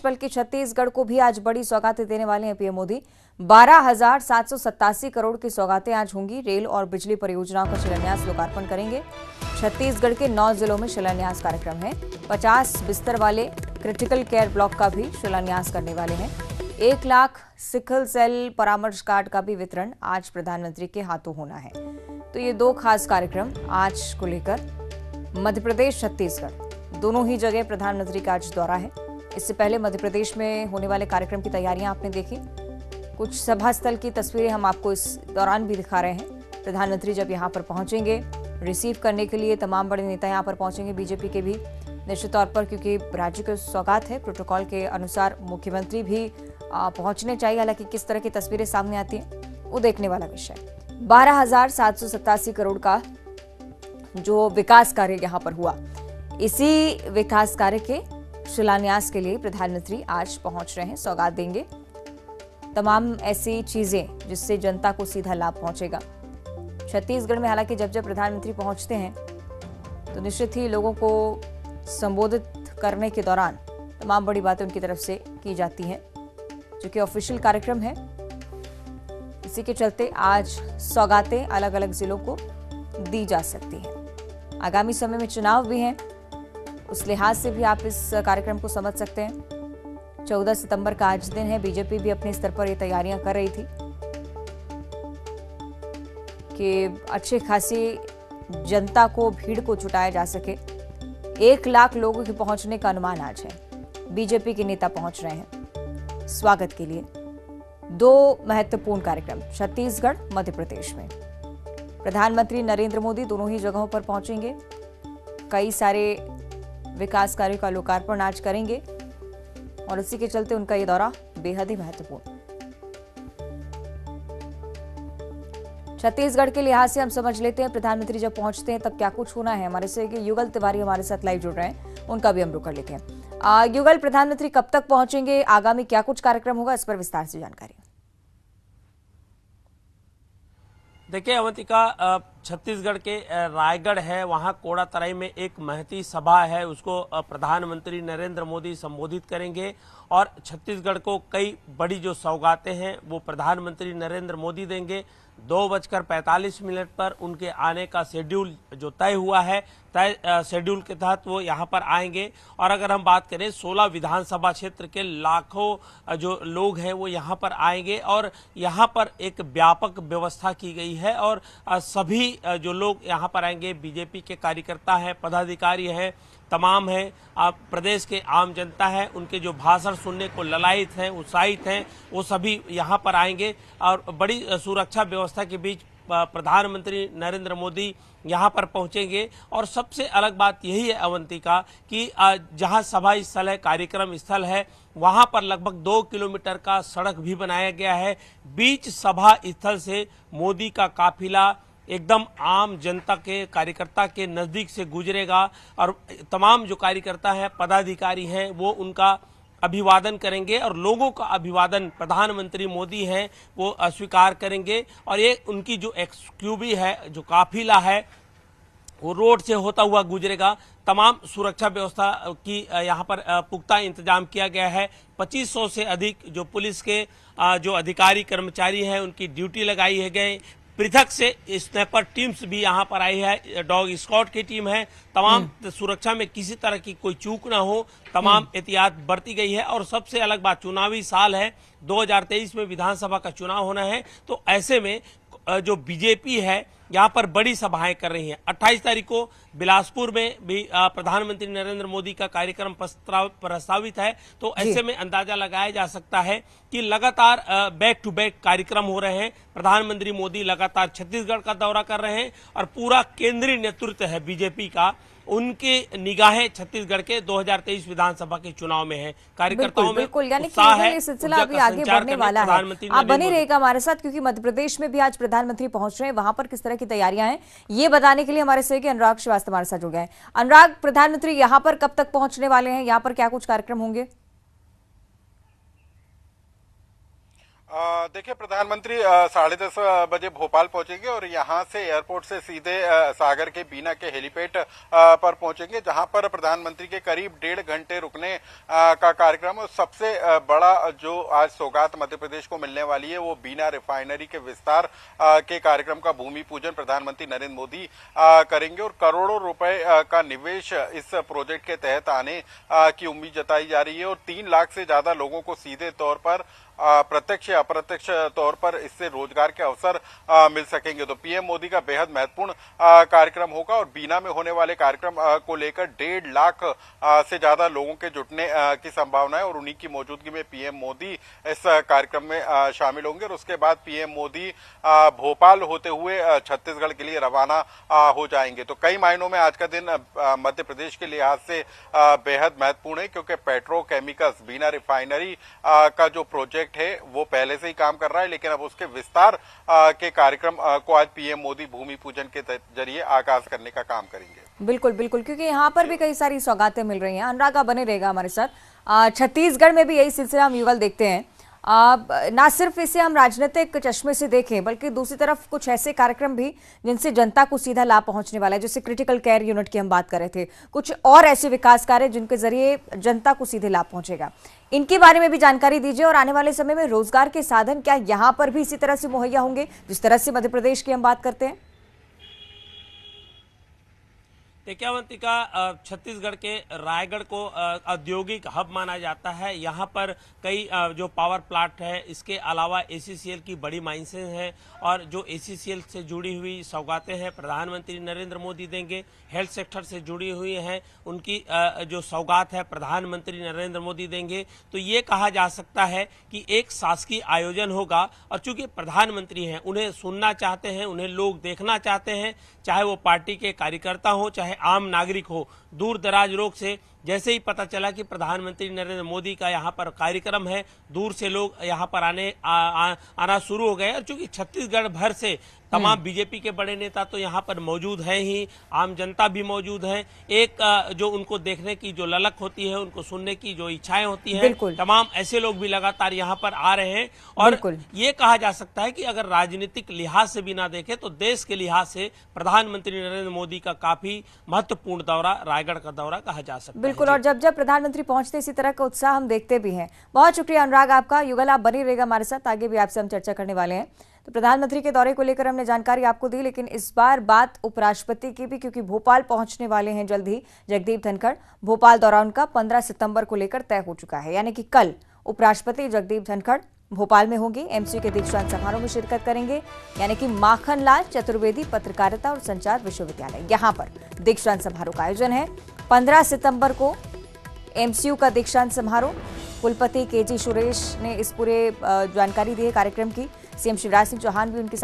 बल के छत्तीसगढ़ को भी आज बड़ी सौगातें देने वाले हैं पीएम मोदी। 12,787 करोड़ की सौगातें आज होंगी। रेल और बिजली परियोजनाओं का शिलान्यास लोकार्पण करेंगे। छत्तीसगढ़ के 9 जिलों में शिलान्यास कार्यक्रम है। 50 बिस्तर वाले क्रिटिकल केयर ब्लॉक का भी शिलान्यास करने वाले हैं। 1 लाख सिकल सेल परामर्श कार्ड का भी वितरण आज प्रधानमंत्री के हाथों होना है। तो ये 2 खास कार्यक्रम आज को लेकर मध्य प्रदेश छत्तीसगढ़ दोनों ही जगह प्रधानमंत्री का आज दौरा है। इससे पहले मध्य प्रदेश में होने वाले कार्यक्रम की तैयारियां आपने देखी। कुछ सभा स्थल की तस्वीरें हम आपको इस दौरान भी दिखा रहे हैं। प्रधानमंत्री जब यहां पर पहुंचेंगे, रिसीव करने के लिए तमाम बड़े नेता यहां पर पहुंचेंगे, बीजेपी के भी निश्चित तौर पर, क्योंकि राज्य की सौगात है। प्रोटोकॉल के अनुसार मुख्यमंत्री भी पहुंचने चाहिए। हालांकि किस तरह की तस्वीरें सामने आती हैं वो देखने वाला विषय। 12,787 करोड़ का जो विकास कार्य यहां पर हुआ, इसी विकास कार्य के शिलान्यास के लिए प्रधानमंत्री आज पहुंच रहे हैं। सौगात देंगे तमाम ऐसी चीजें जिससे जनता को सीधा लाभ पहुंचेगा। छत्तीसगढ़ में हालांकि जब जब प्रधानमंत्री पहुंचते हैं तो निश्चित ही लोगों को संबोधित करने के दौरान तमाम बड़ी बातें उनकी तरफ से की जाती हैं, जो कि ऑफिशियल कार्यक्रम है। इसी के चलते आज सौगातें अलग अलग जिलों को दी जा सकती हैं। आगामी समय में चुनाव भी हैं, उस लिहाज से भी आप इस कार्यक्रम को समझ सकते हैं। 14 सितंबर का आज दिन है। बीजेपी भी अपने स्तर पर ये तैयारियां कर रही थी कि अच्छी खासी जनता को, भीड़ को जुटाया जा सके। 1 लाख लोगों के पहुंचने का अनुमान आज है। बीजेपी के नेता पहुंच रहे हैं स्वागत के लिए। 2 महत्वपूर्ण कार्यक्रम छत्तीसगढ़, मध्य प्रदेश में। प्रधानमंत्री नरेंद्र मोदी दोनों ही जगहों पर पहुंचेंगे। कई सारे विकास कार्यों का लोकार्पण आज करेंगे और इसी के चलते उनका ये दौरा बेहद ही महत्वपूर्ण। छत्तीसगढ़ के लिहाज से हम समझ लेते हैं प्रधानमंत्री जब पहुंचते हैं तब क्या कुछ होना है। हमारे से युगल तिवारी हमारे साथ लाइव जुड़ रहे हैं, उनका भी हम रुख कर लेते हैं। युगल, प्रधानमंत्री कब तक पहुंचेंगे, आगामी क्या कुछ कार्यक्रम होगा, इस पर विस्तार से जानकारी। देखिए अवंतिका, छत्तीसगढ़ के रायगढ़ है, वहां कोड़ातराई में एक महती सभा है, उसको प्रधानमंत्री नरेंद्र मोदी संबोधित करेंगे। और छत्तीसगढ़ को कई बड़ी जो सौगातें हैं वो प्रधानमंत्री नरेंद्र मोदी देंगे। 2:45 पर उनके आने का शेड्यूल जो तय हुआ है, तय शेड्यूल के तहत वो यहाँ पर आएंगे। और अगर हम बात करें 16 विधानसभा क्षेत्र के लाखों जो लोग हैं वो यहाँ पर आएंगे और यहाँ पर एक व्यापक व्यवस्था की गई है। और सभी जो लोग यहाँ पर आएंगे, बीजेपी के कार्यकर्ता हैं, पदाधिकारी हैं, तमाम हैं, प्रदेश के आम जनता है, उनके जो भाषण सुनने को ललायित हैं, उत्साहित हैं, वो सभी यहाँ पर आएंगे। और बड़ी सुरक्षा व्यवस्था के बीच प्रधानमंत्री नरेंद्र मोदी यहाँ पर पहुँचेंगे। और सबसे अलग बात यही है अवंतिका कि जहाँ सभा स्थल है, कार्यक्रम स्थल है, वहाँ पर लगभग 2 किलोमीटर का सड़क भी बनाया गया है। बीच सभा स्थल से मोदी का काफिला एकदम आम जनता के, कार्यकर्ता के नजदीक से गुजरेगा और तमाम जो कार्यकर्ता हैं, पदाधिकारी हैं, वो उनका अभिवादन करेंगे और लोगों का अभिवादन प्रधानमंत्री मोदी हैं वो स्वीकार करेंगे। और ये उनकी जो एक्सक्यूवी है, जो काफिला है, वो रोड से होता हुआ गुजरेगा। तमाम सुरक्षा व्यवस्था की यहाँ पर पुख्ता इंतजाम किया गया है। 2500 से अधिक जो पुलिस के जो अधिकारी कर्मचारी हैं उनकी ड्यूटी लगाई है गई। पृथक से स्नैपर टीम्स भी यहाँ पर आई है, डॉग स्क्वाड की टीम है। तमाम सुरक्षा में किसी तरह की कोई चूक ना हो, तमाम एहतियात बरती गई है। और सबसे अलग बात, चुनावी साल है, 2023 में विधानसभा का चुनाव होना है, तो ऐसे में जो बीजेपी है यहाँ पर बड़ी सभाएं कर रही हैं। 28 तारीख को बिलासपुर में भी प्रधानमंत्री नरेंद्र मोदी का कार्यक्रम प्रस्तावित है। तो ऐसे में अंदाजा लगाया जा सकता है कि लगातार बैक टू बैक कार्यक्रम हो रहे हैं। प्रधानमंत्री मोदी लगातार छत्तीसगढ़ का दौरा कर रहे हैं और पूरा केंद्रीय नेतृत्व है बीजेपी का, उनके निगाहें छत्तीसगढ़ के 2023 विधानसभा के चुनाव में है। कार्यकर्ताओं में उत्साह है, ये सिलसिला अभी आगे बढ़ने वाला है। आप बने रहिएगा हमारे साथ, क्योंकि मध्य प्रदेश में भी आज प्रधानमंत्री पहुंच रहे हैं। वहां पर किस तरह की तैयारियां हैं ये बताने के लिए हमारे सहयोगी अनुराग श्रीवास्तव हमारे साथ जुड़ गए हैं। अनुराग, प्रधानमंत्री यहाँ पर कब तक पहुंचने वाले हैं, यहाँ पर क्या कुछ कार्यक्रम होंगे? देखिए, प्रधानमंत्री 10:30 बजे भोपाल पहुंचेंगे और यहां से एयरपोर्ट से सीधे सागर के बीना के हेलीपैड पर पहुंचेंगे, जहां पर प्रधानमंत्री के करीब 1.5 घंटे रुकने का कार्यक्रम है। सबसे बड़ा जो आज सौगात मध्य प्रदेश को मिलने वाली है वो बीना रिफाइनरी के विस्तार के कार्यक्रम का भूमि पूजन प्रधानमंत्री नरेंद्र मोदी करेंगे और करोड़ों रुपए का निवेश इस प्रोजेक्ट के तहत आने की उम्मीद जताई जा रही है और 3 लाख से ज्यादा लोगों को सीधे तौर पर प्रत्यक्ष या अप्रत्यक्ष तौर पर इससे रोजगार के अवसर मिल सकेंगे। तो पीएम मोदी का बेहद महत्वपूर्ण कार्यक्रम होगा और बीना में होने वाले कार्यक्रम को लेकर 1.5 लाख से ज्यादा लोगों के जुटने की संभावना है और उन्हीं की मौजूदगी में पीएम मोदी इस कार्यक्रम में शामिल होंगे और उसके बाद पीएम मोदी भोपाल होते हुए छत्तीसगढ़ के लिए रवाना हो जाएंगे। तो कई मायनों में आज का दिन मध्य प्रदेश के लिहाज से बेहद महत्वपूर्ण है, क्योंकि पेट्रोकेमिकल्स बीना रिफाइनरी का जो प्रोजेक्ट है वो पहले से ही काम कर रहा है, लेकिन अब उसके विस्तार के कार्यक्रम को आज पीएम मोदी भूमि पूजन के जरिए आगाज करने का काम करेंगे। बिल्कुल बिल्कुल, क्योंकि यहाँ पर भी कई सारी सौगातें मिल रही हैं। अनुराग आप बने रहेगा हमारे साथ। छत्तीसगढ़ में भी यही सिलसिला हम युगल देखते हैं। ना सिर्फ इसे हम राजनीतिक चश्मे से देखें, बल्कि दूसरी तरफ कुछ ऐसे कार्यक्रम भी जिनसे जनता को सीधा लाभ पहुंचने वाला है, जैसे क्रिटिकल केयर यूनिट की हम बात कर रहे थे, कुछ और ऐसे विकास कार्य जिनके जरिए जनता को सीधे लाभ पहुंचेगा। इनके बारे में भी जानकारी दीजिए और आने वाले समय में रोजगार के साधन क्या यहां पर भी इसी तरह से मुहैया होंगे जिस तरह से मध्य प्रदेश की हम बात करते हैं? देखिए अवंतिका, छत्तीसगढ़ के रायगढ़ को औद्योगिक हब माना जाता है। यहाँ पर कई जो पावर प्लांट है, इसके अलावा एसीसीएल की बड़ी माइंसें हैं और जो एसीसीएल से जुड़ी हुई सौगातें हैं प्रधानमंत्री नरेंद्र मोदी देंगे। हेल्थ सेक्टर से जुड़ी हुई हैं, उनकी जो सौगात है प्रधानमंत्री नरेंद्र मोदी देंगे। तो ये कहा जा सकता है कि एक शासकीय आयोजन होगा और चूंकि प्रधानमंत्री हैं, उन्हें सुनना चाहते हैं, उन्हें लोग देखना चाहते हैं, चाहे वो पार्टी के कार्यकर्ता हो चाहे आम नागरिक हो। दूर दराज लोग से जैसे ही पता चला कि प्रधानमंत्री नरेंद्र मोदी का यहाँ पर कार्यक्रम है, दूर से लोग यहाँ पर आना शुरू हो गए। और चूंकि छत्तीसगढ़ भर से तमाम बीजेपी के बड़े नेता तो यहाँ पर मौजूद हैं ही, आम जनता भी मौजूद है। एक जो उनको देखने की जो ललक होती है, उनको सुनने की जो इच्छाएं होती हैं, तमाम ऐसे लोग भी लगातार यहाँ पर आ रहे हैं। और ये कहा जा सकता है कि अगर राजनीतिक लिहाज से भी ना देखें तो देश के लिहाज से प्रधानमंत्री नरेंद्र मोदी का काफी महत्वपूर्ण दौरा रायगढ़ का दौरा कहा जा सकता है। बिल्कुल, और जब जब प्रधानमंत्री पहुंचते इसी तरह का उत्साह हम देखते भी हैं। बहुत शुक्रिया अनुराग आपका। युगल आप बनी रहेगा हमारे साथ, आगे भी आपसे हम चर्चा करने वाले हैं। तो प्रधानमंत्री के दौरे को लेकर हमने जानकारी आपको दी, लेकिन इस बार बात उपराष्ट्रपति की भी, क्योंकि भोपाल पहुंचने वाले हैं जल्द ही जगदीप धनखड़। भोपाल दौरा उनका 15 सितंबर को लेकर तय हो चुका है, यानी कि कल उपराष्ट्रपति जगदीप धनखड़ भोपाल में होंगे। एमसीयू के दीक्षांत समारोह में शिरकत करेंगे, यानी कि माखनलाल चतुर्वेदी पत्रकारिता और संचार विश्वविद्यालय, यहां पर दीक्षांत समारोह का आयोजन है। 15 सितंबर को एमसीयू का दीक्षांत समारोह। कुलपति केजी सुरेश ने इस पूरे जानकारी दी है कार्यक्रम की। सीएम शिवराज सिंह चौहान भी उनके साथ